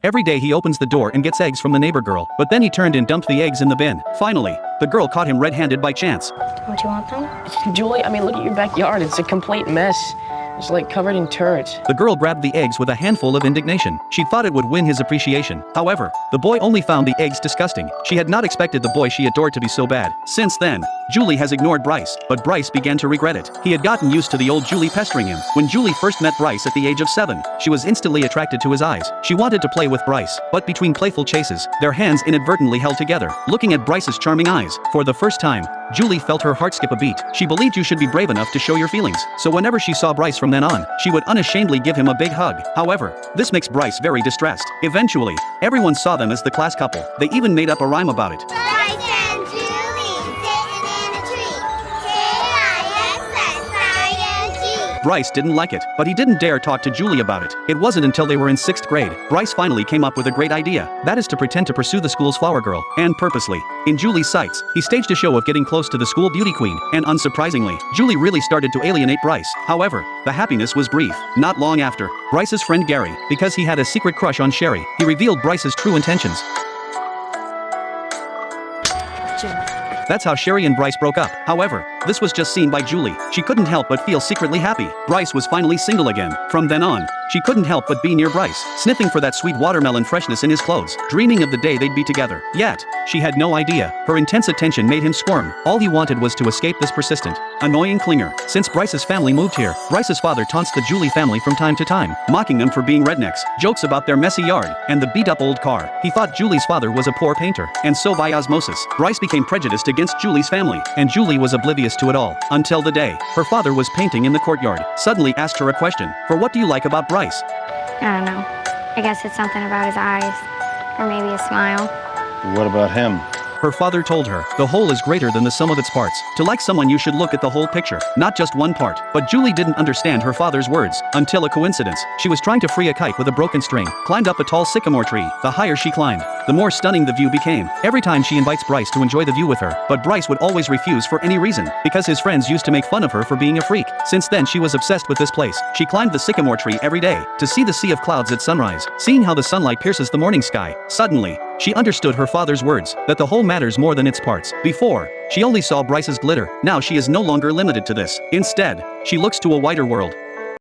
Every day he opens the door and gets eggs from the neighbor girl, but then he turned and dumped the eggs in the bin. Finally, the girl caught him red-handed by chance. Don't you want them? Julie, I mean, look at your backyard. It's a complete mess. It's like covered in turds. The girl grabbed the eggs with a handful of indignation. She thought it would win his appreciation. However, the boy only found the eggs disgusting. She had not expected the boy she adored to be so bad. Since then, Julie has ignored Bryce, but Bryce began to regret it. He had gotten used to the old Julie pestering him. When Julie first met Bryce at the age of 7, she was instantly attracted to his eyes. She wanted to play with Bryce, but between playful chases, their hands inadvertently held together. Looking at Bryce's charming eyes, for the first time, Julie felt her heart skip a beat. She believed you should be brave enough to show your feelings. So whenever she saw Bryce from then on, she would unashamedly give him a big hug. However, this makes Bryce very distressed. Eventually, everyone saw them as the class couple. They even made up a rhyme about it. Bryce and Julie sitting in a tree. K-I-S-S-I-N-G. Bryce didn't like it, but he didn't dare talk to Julie about it. It wasn't until they were in 6th grade, Bryce finally came up with a great idea. That is to pretend to pursue the school's flower girl, and purposely. In Julie's sights, he staged a show of getting close to the school beauty queen, and unsurprisingly, Julie really started to alienate Bryce. However, the happiness was brief. Not long after, Bryce's friend Gary, because he had a secret crush on Sherry, he revealed Bryce's true intentions. That's how Sherry and Bryce broke up. However, this was just seen by Julie. She couldn't help but feel secretly happy. Bryce was finally single again. From then on, she couldn't help but be near Bryce, sniffing for that sweet watermelon freshness in his clothes, dreaming of the day they'd be together. Yet, she had no idea. Her intense attention made him squirm. All he wanted was to escape this persistent, annoying clinger. Since Bryce's family moved here, Bryce's father taunts the Julie family from time to time, mocking them for being rednecks, jokes about their messy yard, and the beat-up old car. He thought Julie's father was a poor painter, and so by osmosis, Bryce became prejudiced against Julie's family, and Julie was oblivious to it all, until the day her father was painting in the courtyard, suddenly asked her a question. For what do you like about Bryce? I don't know. I guess it's something about his eyes. Or maybe a smile. What about him? Her father told her, the whole is greater than the sum of its parts. To like someone you should look at the whole picture, not just one part. But Julie didn't understand her father's words, until a coincidence. She was trying to free a kite with a broken string, climbed up a tall sycamore tree. The higher she climbed, the more stunning the view became. Every time she invites Bryce to enjoy the view with her, but Bryce would always refuse for any reason, because his friends used to make fun of her for being a freak. Since then she was obsessed with this place. She climbed the sycamore tree every day, to see the sea of clouds at sunrise, seeing how the sunlight pierces the morning sky. Suddenly, she understood her father's words, that the whole matters more than its parts. Before, she only saw Bryce's glitter. Now she is no longer limited to this. Instead, she looks to a wider world.